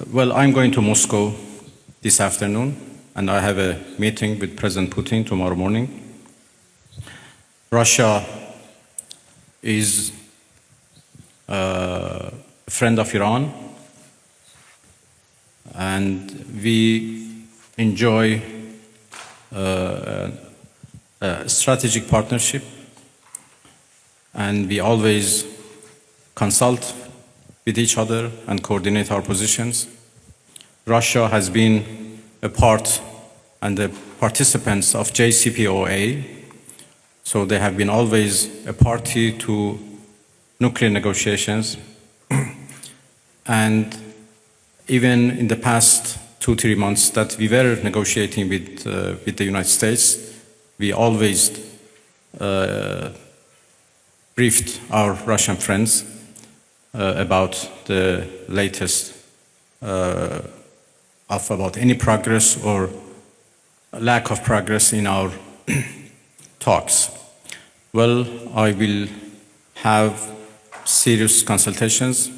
Well, I'm going to Moscow this afternoon, and I have a meeting with President Putin tomorrow morning. Russia is a friend of Iran, and we enjoy a strategic partnership, and we always consult with each other and coordinate our positions. Russia has been a part and the participants of JCPOA, so they have been always a party to nuclear negotiations. And even in the past 2-3 months that we were negotiating with the United States, we always briefed our Russian friends about the latest about any progress or lack of progress in our talks. Well, I will have serious consultations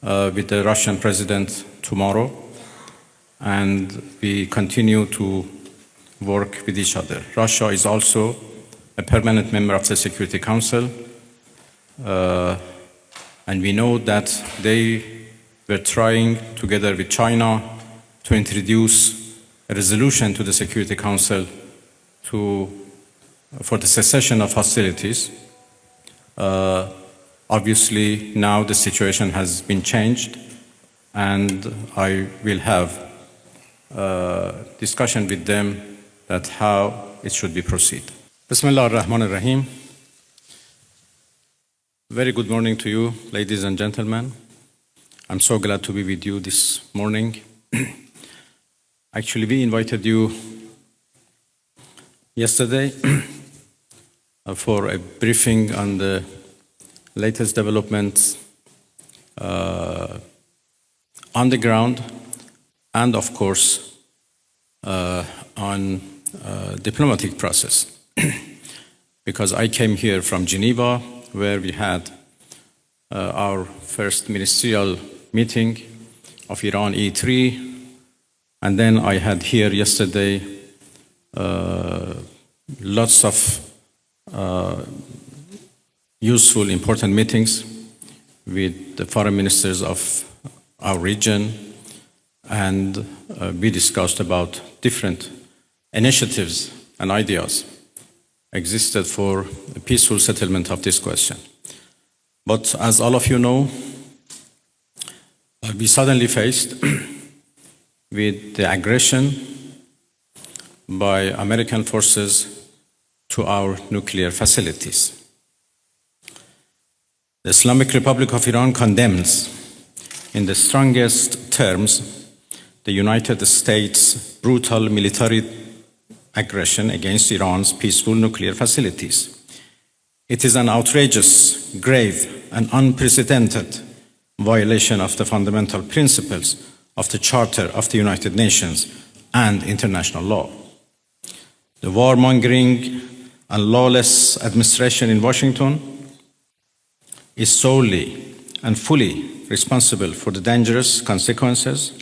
with the Russian president tomorrow, and we continue to work with each other. Russia is also a permanent member of the Security Council, and we know that they were trying, together with China, to introduce a resolution to the Security Council for the cessation of hostilities. Obviously, now the situation has been changed, and I will have a discussion with them that how it should be proceed. Bismillah ar-Rahman ar-Rahim. Very good morning to you, ladies and gentlemen. I'm so glad to be with you this morning. Actually, we invited you yesterday for a briefing on the latest developments on the ground, and of course on diplomatic process. Because I came here from Geneva, where we had our first ministerial meeting of Iran E3, and then I had here yesterday lots of useful, important meetings with the foreign ministers of our region, and we discussed about different initiatives and ideas existed for a peaceful settlement of this question. But as all of you know, we suddenly faced with the aggression by American forces to our nuclear facilities. The Islamic Republic of Iran condemns in the strongest terms the United States' brutal military aggression against Iran's peaceful nuclear facilities. It is an outrageous, grave, and unprecedented violation of the fundamental principles of the Charter of the United Nations and international law. The warmongering and lawless administration in Washington is solely and fully responsible for the dangerous consequences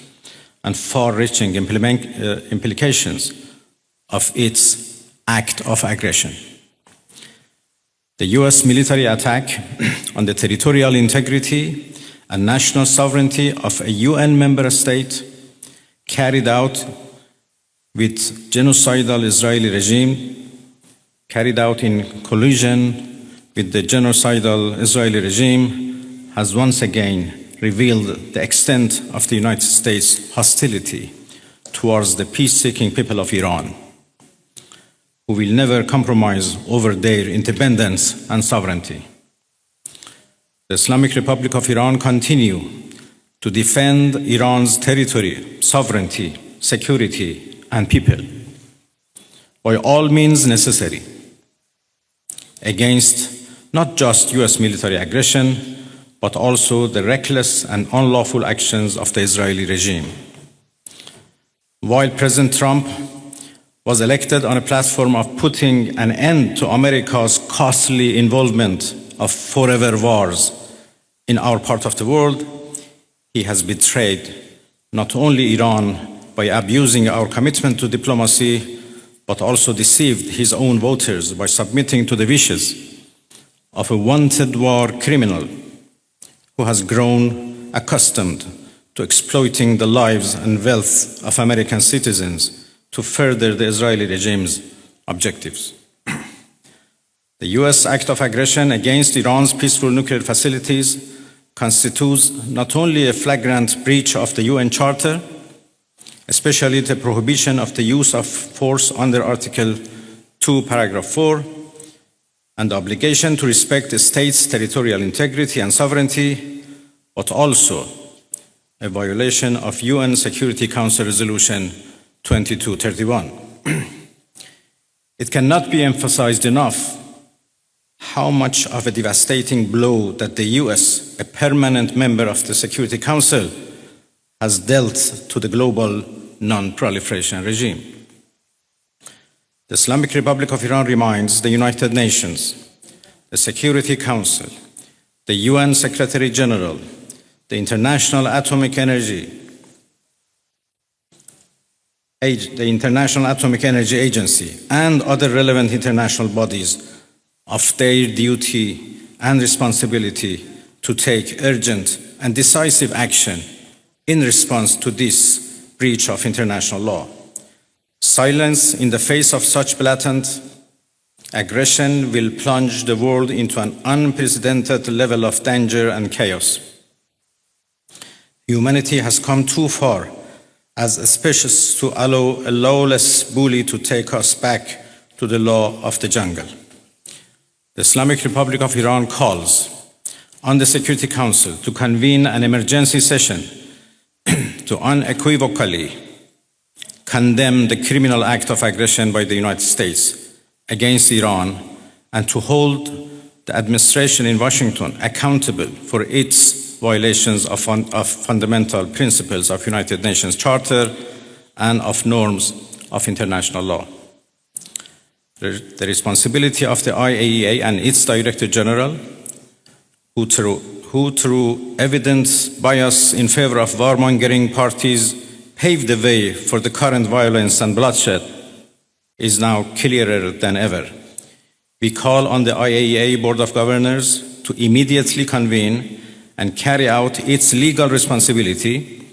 and far-reaching implications of its act of aggression. The US military attack on the territorial integrity and national sovereignty of a UN member state, carried out with genocidal Israeli regime, carried out in collusion with the genocidal Israeli regime, has once again revealed the extent of the United States' hostility towards the peace-seeking people of Iran, who will never compromise over their independence and sovereignty. The Islamic Republic of Iran continue to defend Iran's territory, sovereignty, security, and people by all means necessary against not just US military aggression, but also the reckless and unlawful actions of the Israeli regime. While President Trump was elected on a platform of putting an end to America's costly involvement of forever wars in our part of the world, he has betrayed not only Iran by abusing our commitment to diplomacy, but also deceived his own voters by submitting to the wishes of a wanted war criminal who has grown accustomed to exploiting the lives and wealth of American citizens to further the Israeli regime's objectives. The US act of aggression against Iran's peaceful nuclear facilities constitutes not only a flagrant breach of the UN Charter, especially the prohibition of the use of force under Article 2, Paragraph 4, and the obligation to respect the state's territorial integrity and sovereignty, but also a violation of UN Security Council Resolution 2231. It cannot be emphasized enough how much of a devastating blow that the US, a permanent member of the Security Council, has dealt to the global non-proliferation regime. The Islamic Republic of Iran reminds the United Nations, the Security Council, the UN Secretary General, the International Atomic Energy Agency, and other relevant international bodies of their duty and responsibility to take urgent and decisive action in response to this breach of international law. Silence in the face of such blatant aggression will plunge the world into an unprecedented level of danger and chaos. Humanity has come too far as a species to allow a lawless bully to take us back to the law of the jungle. The Islamic Republic of Iran calls on the Security Council to convene an emergency session to unequivocally condemn the criminal act of aggression by the United States against Iran and to hold the administration in Washington accountable for its violations of fundamental principles of United Nations Charter and of norms of international law. The responsibility of the IAEA and its Director General, who through evident bias in favor of warmongering parties paved the way for the current violence and bloodshed, is now clearer than ever. We call on the IAEA Board of Governors to immediately convene and carry out its legal responsibility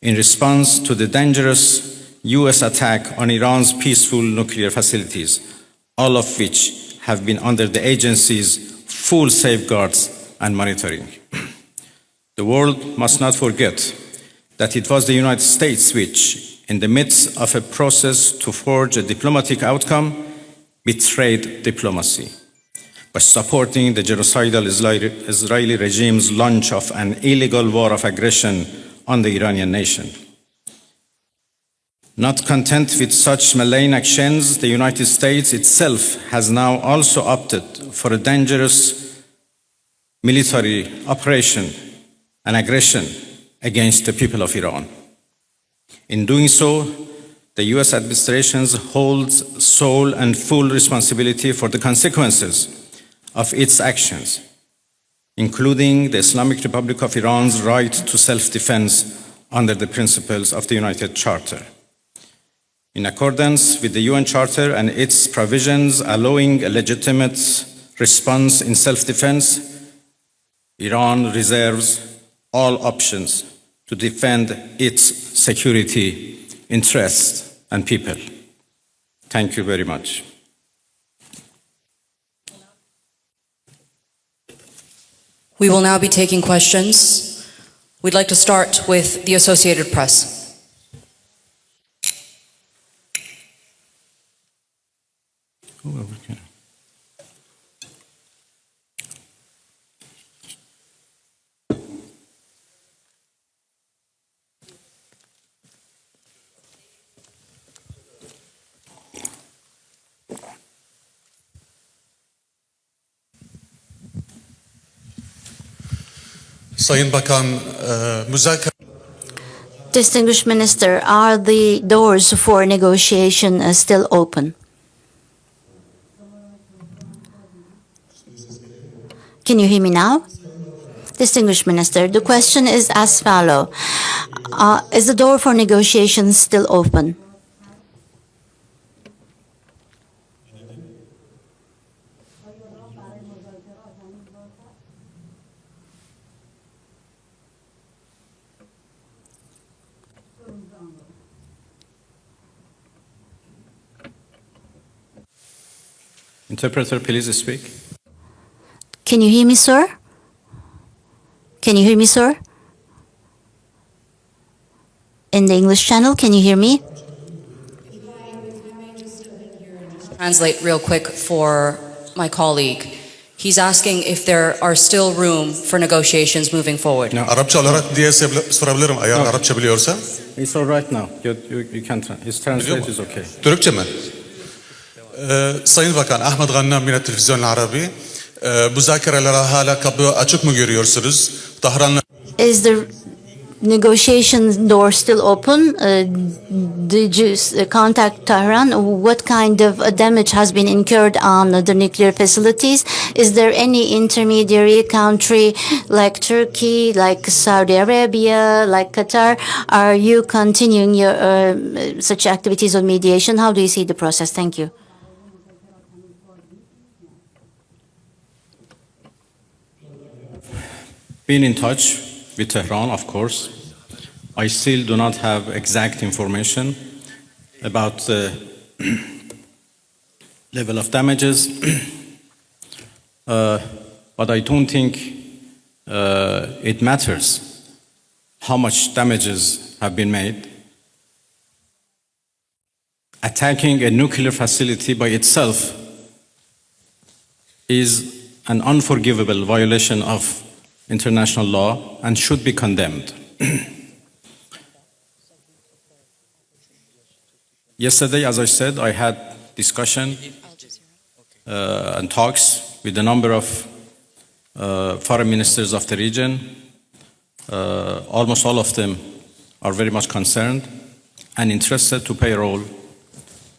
in response to the dangerous US attack on Iran's peaceful nuclear facilities, all of which have been under the agency's full safeguards and monitoring. The world must not forget that it was the United States which, in the midst of a process to forge a diplomatic outcome, betrayed diplomacy by supporting the genocidal Israeli regime's launch of an illegal war of aggression on the Iranian nation. Not content with such malign actions, the United States itself has now also opted for a dangerous military operation and aggression against the people of Iran. In doing so, the US administration holds sole and full responsibility for the consequences of its actions, including the Islamic Republic of Iran's right to self-defense under the principles of the United Charter. In accordance with the UN Charter and its provisions allowing a legitimate response in self-defense, Iran reserves all options to defend its security, interests, and people. Thank you very much. We will now be taking questions. We'd like to start with the Associated Press. Distinguished Minister, are the doors for negotiation still open? Can you hear me now? Distinguished Minister, the question is as follows. Is the door for negotiations still open? Interpreter, please speak. Can you hear me, sir? Can you hear me, sir? In the English channel, can you hear me? Translate real quick for my colleague. He's asking if there are still room for negotiations moving forward. No. Arapça olarak diye sorabilirim eğer Arapça biliyorsa. It's all right now. You can his translate is okay. Türkçe mi? Sayın Bakan Ahmet Gannam yine televizyon Arabi. Müzakereler hala kapı açık mı görüyorsunuz? Tahran'la Is the negotiation door still open? Did you contact Tehran? What kind of damage has been incurred on the nuclear facilities? Is there any intermediary country like Turkey, like Saudi Arabia, like Qatar? Are you continuing your such activities of mediation? How do you see the process? Thank you. Been in touch with Tehran, of course. I still do not have exact information about the level of damages, but I don't think it matters how much damages have been made. Attacking a nuclear facility by itself is an unforgivable violation of international law and should be condemned. Yesterday, as I said, I had discussion and talks with a number of foreign ministers of the region. Almost all of them are very much concerned and interested to play a role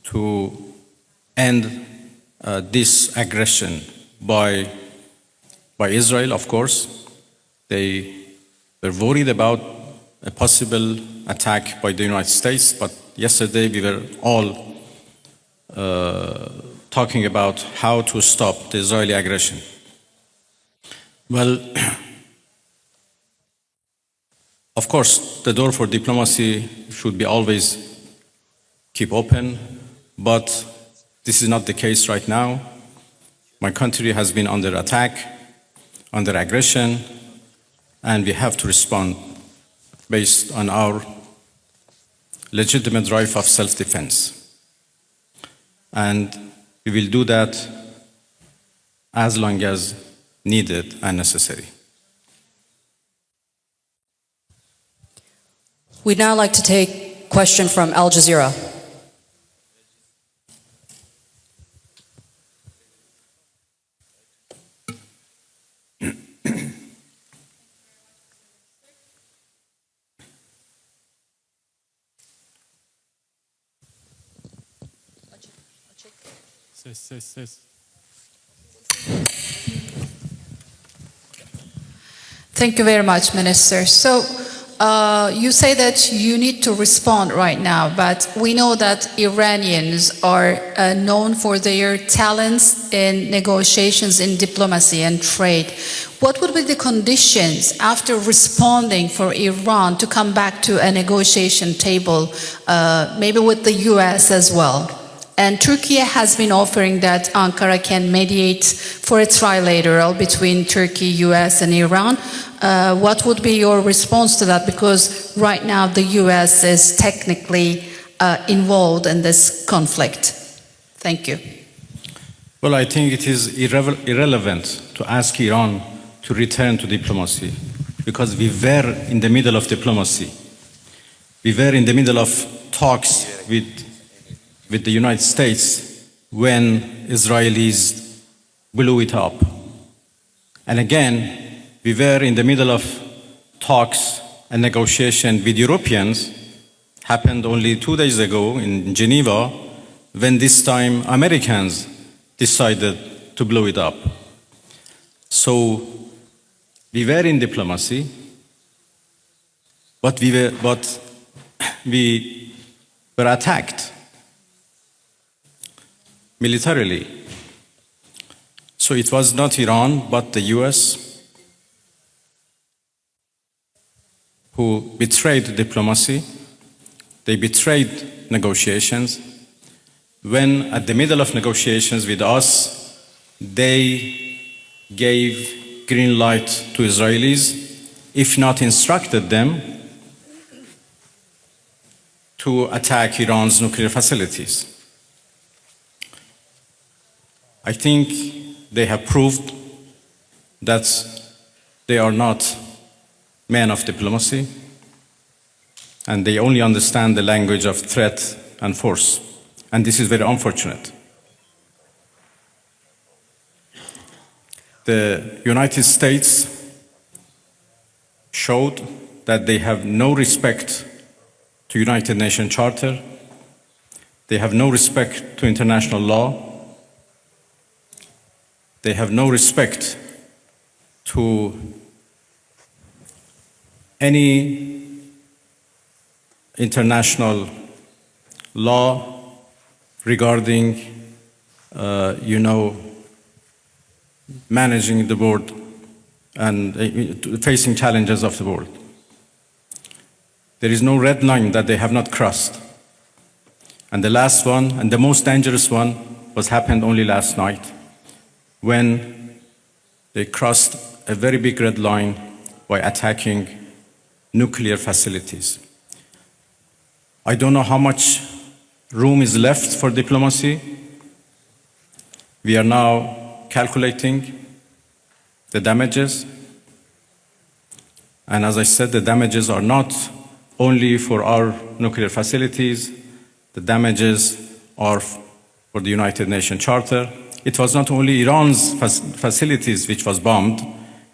to end this aggression by Israel, of course. They were worried about a possible attack by the United States, but yesterday we were all talking about how to stop the Israeli aggression. Well, of course, the door for diplomacy should be always keep open, but this is not the case right now. My country has been under attack, under aggression, and we have to respond based on our legitimate right of self-defense. And we will do that as long as needed and necessary. We'd now like to take a question from Al Jazeera. Thank you very much, Minister. So you say that you need to respond right now, but we know that Iranians are known for their talents in negotiations, in diplomacy and trade. What would be the conditions after responding for Iran to come back to a negotiation table, maybe with the US as well? And Turkey has been offering that Ankara can mediate for a trilateral between Turkey, US, and Iran. What would be your response to that? Because right now the US is technically involved in this conflict. Thank you. Well, I think it is irrelevant to ask Iran to return to diplomacy because we were in the middle of diplomacy. We were in the middle of talks with the United States when Israelis blew it up. And again, we were in the middle of talks and negotiation with Europeans, happened only 2 days ago in Geneva, when this time Americans decided to blow it up. So we were in diplomacy, but we were attacked militarily. So it was not Iran, but the US who betrayed diplomacy. They betrayed negotiations. When at the middle of negotiations with us, they gave green light to Israelis, if not instructed them to attack Iran's nuclear facilities. I think they have proved that they are not men of diplomacy, and they only understand the language of threat and force. And this is very unfortunate. The United States showed that they have no respect to United Nations Charter. They have no respect to international law. They have no respect to any international law regarding, managing the world and facing challenges of the world. There is no red line that they have not crossed. And the last one, and the most dangerous one, happened only last night, when they crossed a very big red line by attacking nuclear facilities. I don't know how much room is left for diplomacy. We are now calculating the damages. And as I said, the damages are not only for our nuclear facilities, the damages are for the United Nations Charter. It was not only Iran's facilities which was bombed,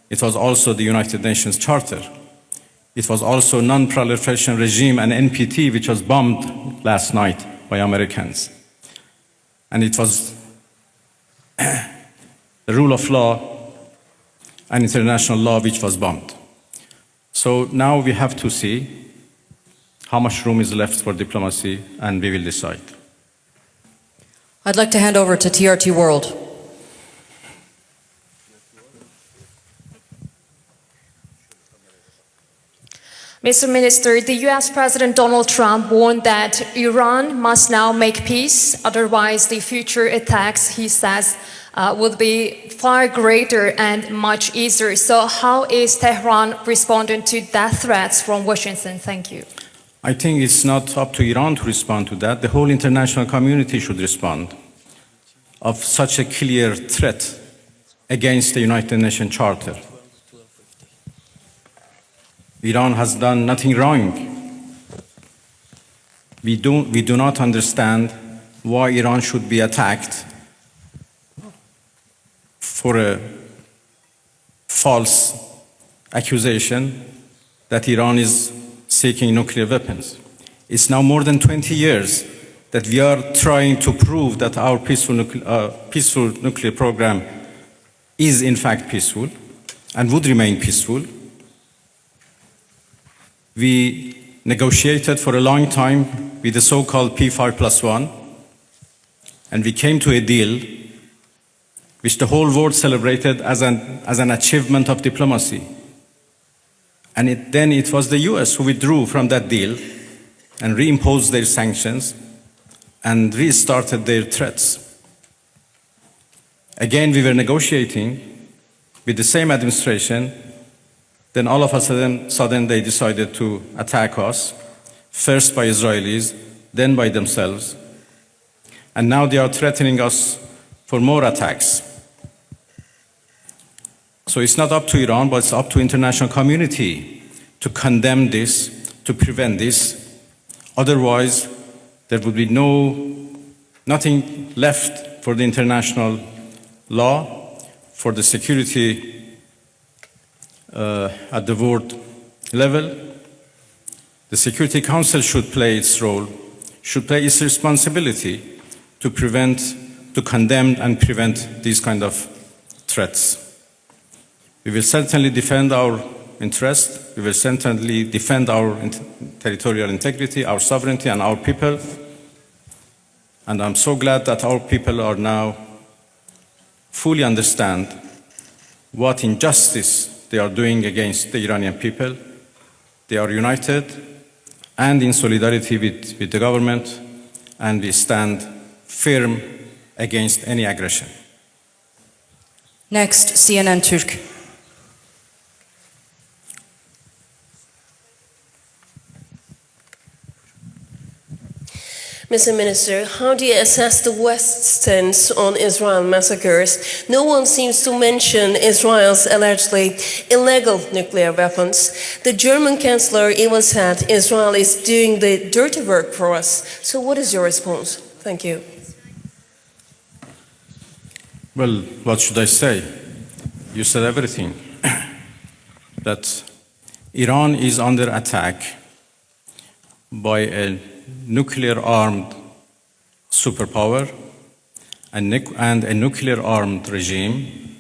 it was also the United Nations Charter. It was also Non-Proliferation Regime and NPT, which was bombed last night by Americans. And it was the rule of law and international law which was bombed. So now we have to see how much room is left for diplomacy, and we will decide. I'd like to hand over to TRT World. Mr. Minister, the US President Donald Trump warned that Iran must now make peace, otherwise the future attacks, he says, would be far greater and much easier. So how is Tehran responding to that threats from Washington? Thank you. I think it's not up to Iran to respond to that. The whole international community should respond of such a clear threat against the United Nations Charter. Iran has done nothing wrong. We do not understand why Iran should be attacked for a false accusation that Iran is seeking nuclear weapons. It's now more than 20 years that we are trying to prove that our peaceful nuclear program is in fact peaceful and would remain peaceful. We negotiated for a long time with the so-called P5+1, and we came to a deal which the whole world celebrated as an achievement of diplomacy. And then it was the US who withdrew from that deal and reimposed their sanctions and restarted their threats. Again, we were negotiating with the same administration. Then all of a sudden they decided to attack us, first by Israelis, then by themselves. And now they are threatening us for more attacks. So it's not up to Iran, but it's up to international community to condemn this, to prevent this. Otherwise, there would be nothing left for the international law, for the security at the world level. The Security Council should play its role, should play its responsibility to condemn and prevent these kind of threats. We will certainly defend our interest. We will certainly defend our territorial integrity, our sovereignty, and our people. And I'm so glad that our people are now fully understand what injustice they are doing against the Iranian people. They are united and in solidarity with the government, and we stand firm against any aggression. Next, CNN Türk. Mr. Minister, how do you assess the West's stance on Israel massacres? No one seems to mention Israel's allegedly illegal nuclear weapons. The German Chancellor even said Israel is doing the dirty work for us. So what is your response? Thank you. Well, what should I say? You said everything. That Iran is under attack by a nuclear-armed superpower and a nuclear-armed regime.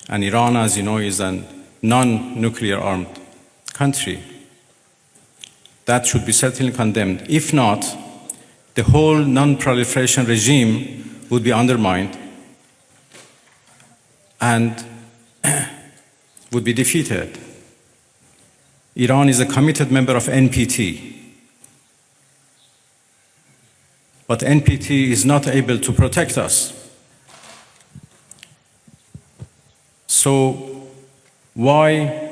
And Iran, as you know, is a non-nuclear armed country. That should be certainly condemned. If not, the whole non-proliferation regime would be undermined and would be defeated. Iran is a committed member of NPT. But NPT is not able to protect us. So why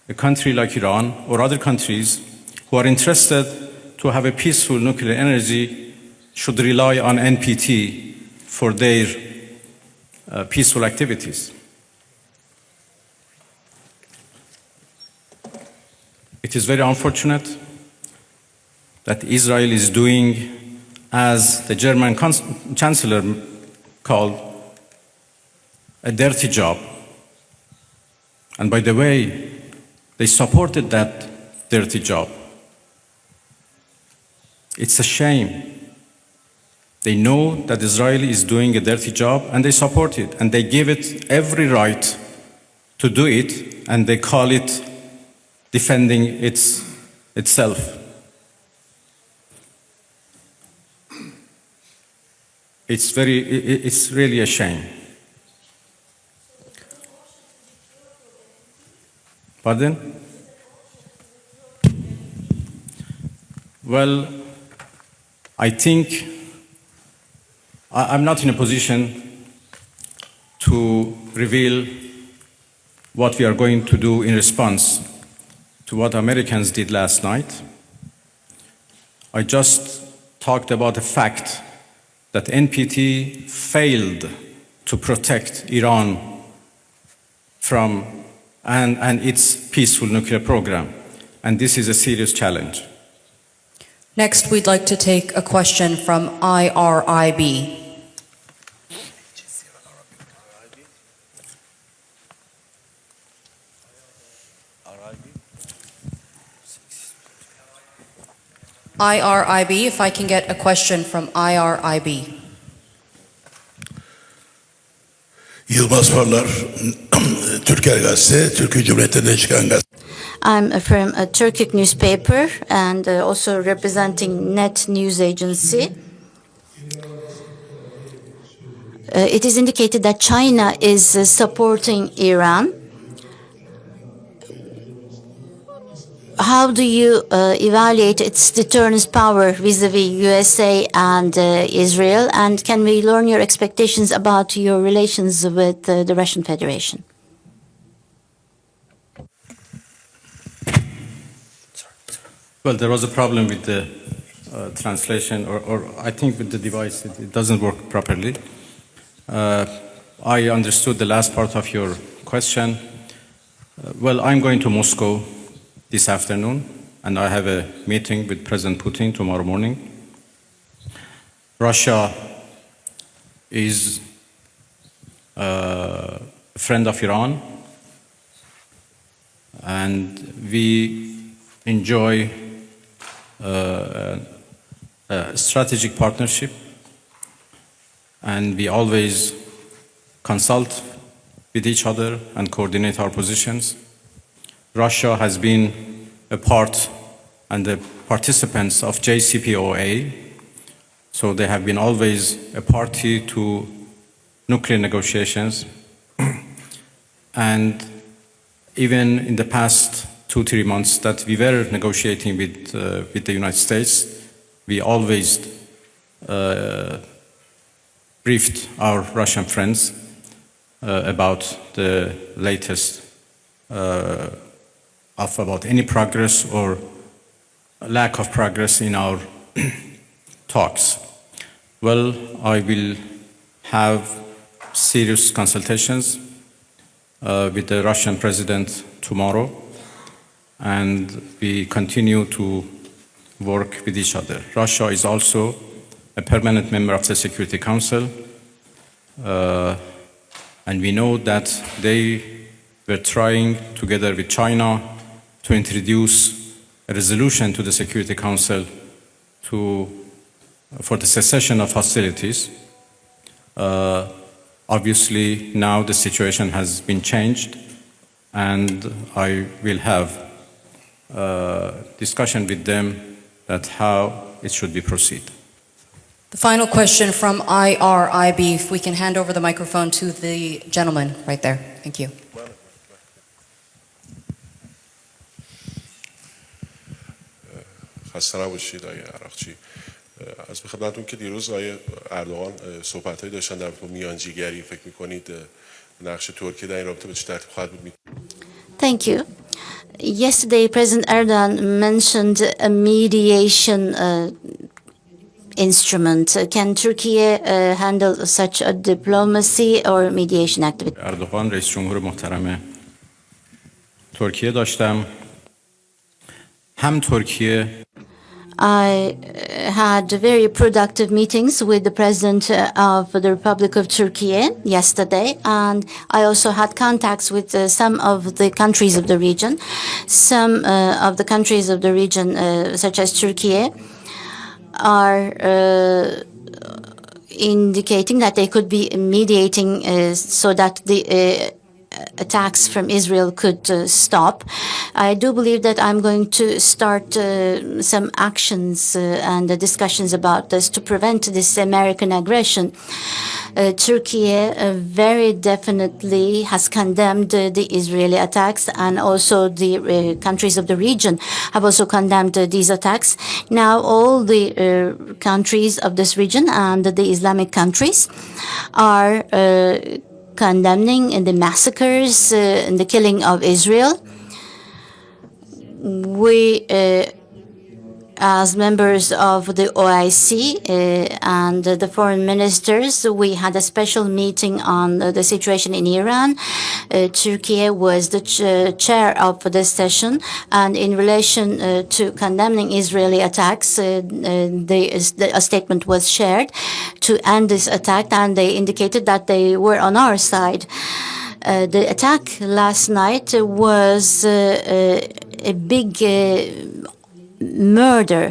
a country like Iran or other countries who are interested to have a peaceful nuclear energy should rely on NPT for their peaceful activities? It is very unfortunate that Israel is doing, as the German Chancellor called, a dirty job. And by the way, they supported that dirty job. It's a shame. They know that Israel is doing a dirty job and they support it, and they give it every right to do it, and they call it defending itself. It's really a shame. Pardon? Well, I think I'm not in a position to reveal what we are going to do in response to what Americans did last night. I just talked about the fact that NPT failed to protect Iran from and its peaceful nuclear program. And this is a serious challenge. Next, we'd like to take a question from IRIB. IRIB, if I can get a question from IRIB. Yılmaz Parlar, Türker Gazete, Türkiye Cumhuriyeti'nden çıkan gazete. I'm from a Turkic newspaper and also representing Net News Agency. It is indicated that China is supporting Iran. How do you evaluate its deterrence power vis-a-vis USA and Israel? And can we learn your expectations about your relations with the Russian Federation? Well, there was a problem with the translation, or I think with the device, it doesn't work properly. I understood the last part of your question. Well, I'm going to Moscow this afternoon, and I have a meeting with President Putin tomorrow morning. Russia is a friend of Iran, and we enjoy a strategic partnership, and we always consult with each other and coordinate our positions. Russia has been a part and the participants of JCPOA, so they have been always a party to nuclear negotiations. And even in the past 2-3 months that we were negotiating with the United States, we always briefed our Russian friends about the latest about any progress or lack of progress in our talks. Well, I will have serious consultations with the Russian president tomorrow, and we continue to work with each other. Russia is also a permanent member of the Security Council, and we know that they were trying, together with China, to introduce a resolution to the Security Council for the cessation of hostilities. Obviously, now the situation has been changed, and I will have discussion with them that how it should be proceed. The final question from IRIB, if we can hand over the microphone to the gentleman right there. Thank you. خسته نباشید آقای عراقچی. از به خدمتتون که دیروز آقای اردوغان صحبت‌هایی داشتن در مورد میانجیگری، فکر می‌کنید نقش ترکیه در این رابطه به چه ترتیب خواهد بود؟ Thank you. Yesterday, President Erdogan mentioned a mediation instrument. Can Turkey handle such a diplomacy or mediation activity? اردوغان رئیس جمهور محترم ترکیه داشتم. هم ترکیه I had very productive meetings with the President of the Republic of Turkey yesterday, and I also had contacts with some of the countries of the region. Some of the countries of the region, such as Turkey, are indicating that they could be mediating so that the attacks from Israel could stop. I do believe that I'm going to start some actions and discussions about this to prevent this American aggression. Turkey very definitely has condemned the Israeli attacks, and also the countries of the region have also condemned these attacks. Now all the countries of this region and the Islamic countries are condemning the massacres and the killing of Israel. We, as members of the OIC and the foreign ministers, we had a special meeting on the situation in Iran. Turkey was the chair of this session, and in relation to condemning Israeli attacks, a statement was shared to end this attack, and they indicated that they were on our side. The attack last night was a big murder.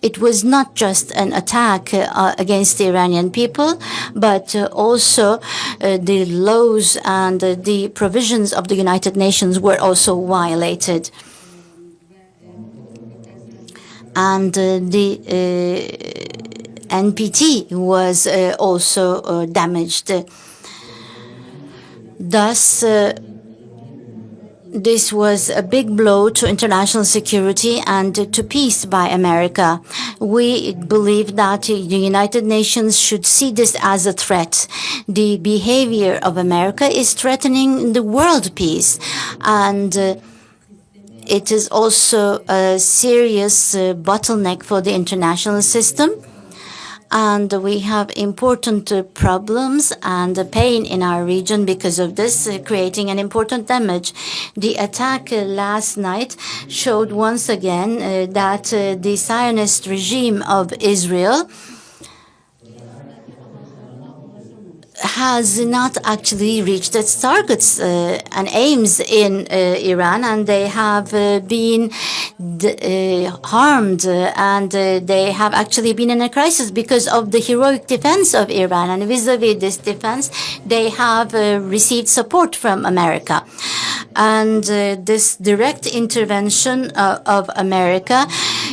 It was not just an attack against the Iranian people, but also the laws and the provisions of the United Nations were also violated. And the NPT was also damaged. Thus, this was a big blow to international security and to peace by America. We believe that the United Nations should see this as a threat. The behavior of America is threatening the world peace, and it is also a serious bottleneck for the international system. And we have important problems and pain in our region because of this, creating an important damage. The attack last night showed once again that the Zionist regime of Israel has not actually reached its targets and aims in Iran, and they have been harmed, and they have actually been in a crisis because of the heroic defense of Iran. And vis-a-vis this defense, they have received support from America. And this direct intervention of America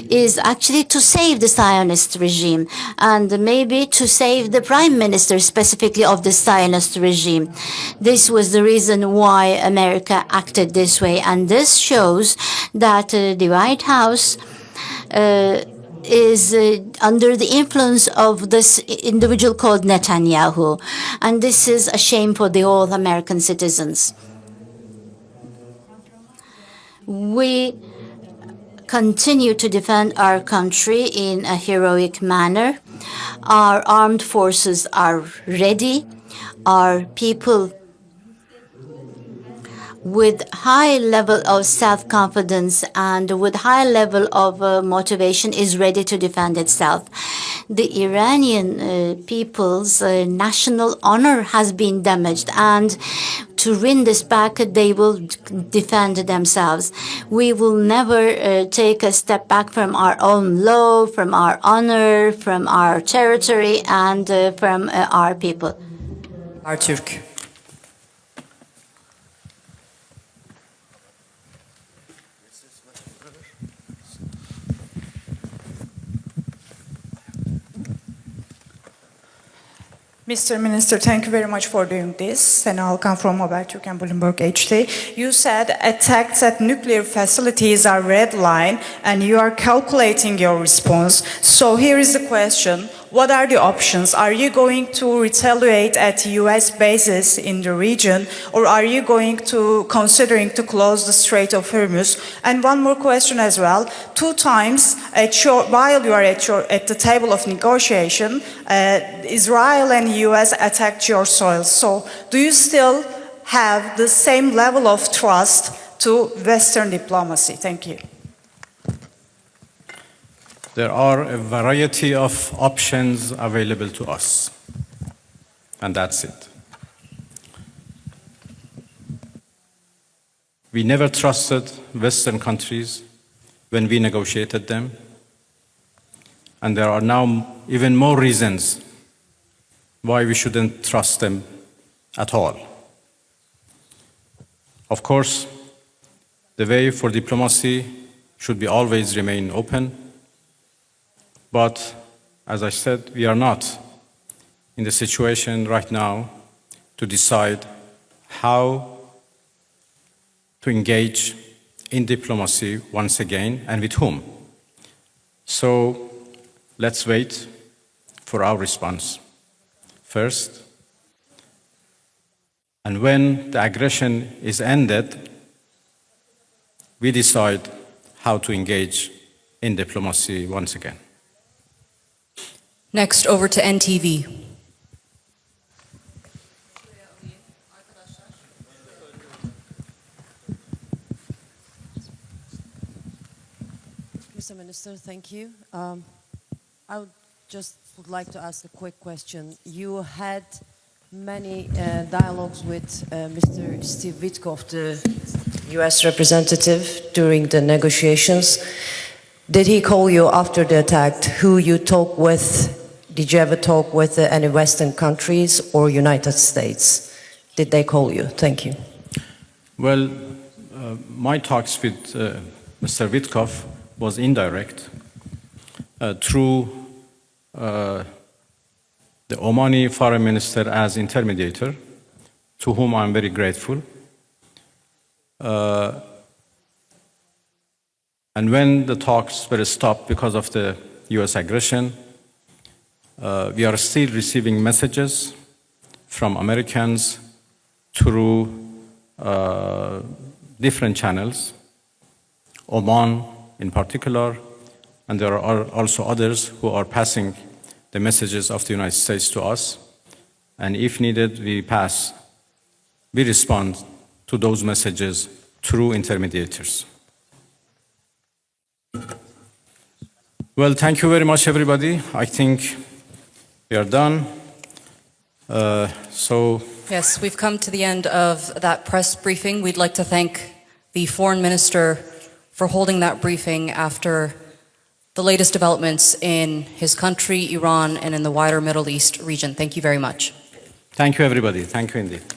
is actually to save the Zionist regime, and maybe to save the prime minister specifically of the Zionist regime. This was the reason why America acted this way, and this shows that the White House is under the influence of this individual called Netanyahu, and this is a shame for the whole American citizens. We continue to defend our country in a heroic manner. Our armed forces are ready. Our people with high level of self-confidence and with high level of motivation is ready to defend itself. The Iranian people's national honor has been damaged, and to win this back, they will defend themselves. We will never take a step back from our own law, from our honor, from our territory, and from our people. Artürk. Mr. Minister, thank you very much for doing this. And I'll come from Habertürk and Bloomberg HD. You said attacks at nuclear facilities are red line, and you are calculating your response. So here is the question. What are the options? Are you going to retaliate at US bases in the region, or are you going to considering to close the Strait of Hormuz? And one more question as well. 2 times while you are at the table of negotiation, Israel and US attacked your soil. So do you still have the same level of trust to Western diplomacy? Thank you. There are a variety of options available to us, and that's it. We never trusted Western countries when we negotiated them, and there are now even more reasons why we shouldn't trust them at all. Of course, the way for diplomacy should be always remain open. But, as I said, we are not in the situation right now to decide how to engage in diplomacy once again and with whom. So let's wait for our response first. And when the aggression is ended, we decide how to engage in diplomacy once again. Next, over to NTV. Mr. Minister, thank you. I would like to ask a quick question. You had many dialogues with Mr. Steve Witkoff, the U.S. representative, during the negotiations. Did he call you after the attack? Who you talked with? Did you ever talk with any Western countries or United States? Did they call you? Thank you. Well, my talks with Mr. Witkoff was indirect through the Omani foreign minister as intermediator, to whom I'm very grateful. And when the talks were stopped because of the US aggression, we are still receiving messages from Americans through different channels, Oman in particular, and there are also others who are passing the messages of the United States to us. And if needed, we respond to those messages through intermediators. Well, thank you very much, everybody. I think we are done. So Yes, we've come to the end of that press briefing. We'd like to thank the Foreign Minister for holding that briefing after the latest developments in his country, Iran, and in the wider Middle East region. Thank you very much. thank you, everybody. Thank you indeed.